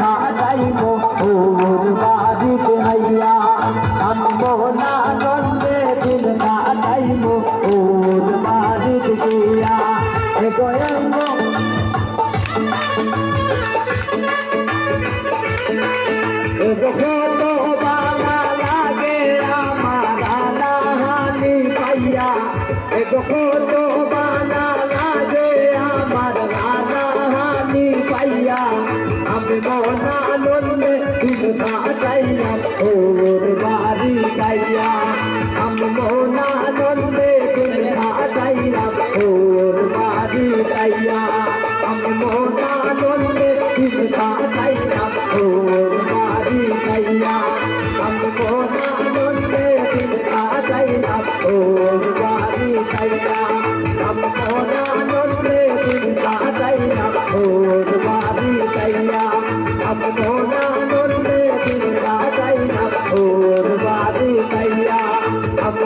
কাটাইব ওর বাড়িতে আইয়া আমি মনানন্দে দিন কাটাইব ওর বাড়িতে গিয়া এগোয়ঙ্গ কত বালা লাগে আমার রাধাহানি পাইয়া কত বালা লাগে আমার রাধাহানি পাইয়া আমি মনানন্দে দিন কাটাইলাম ওর বাড়ি গাইয়া আমি মনানন্দে দিন কাটাইলাম ওর বাড়ি গাইয়া আমি মনানন্দে দিন কাটাইলাম ওর বাড়ি গাইয়া আমি মনানন্দে দিন কাটাইলাম ওর বাড়ি গাইয়া আমি মনানন্দে দিন কাটাইলাম ওর বাড়ি গাইয়া আমি মনানন্দে দিন কাটাইলাম ওর বাড়ি গাইয়া আমি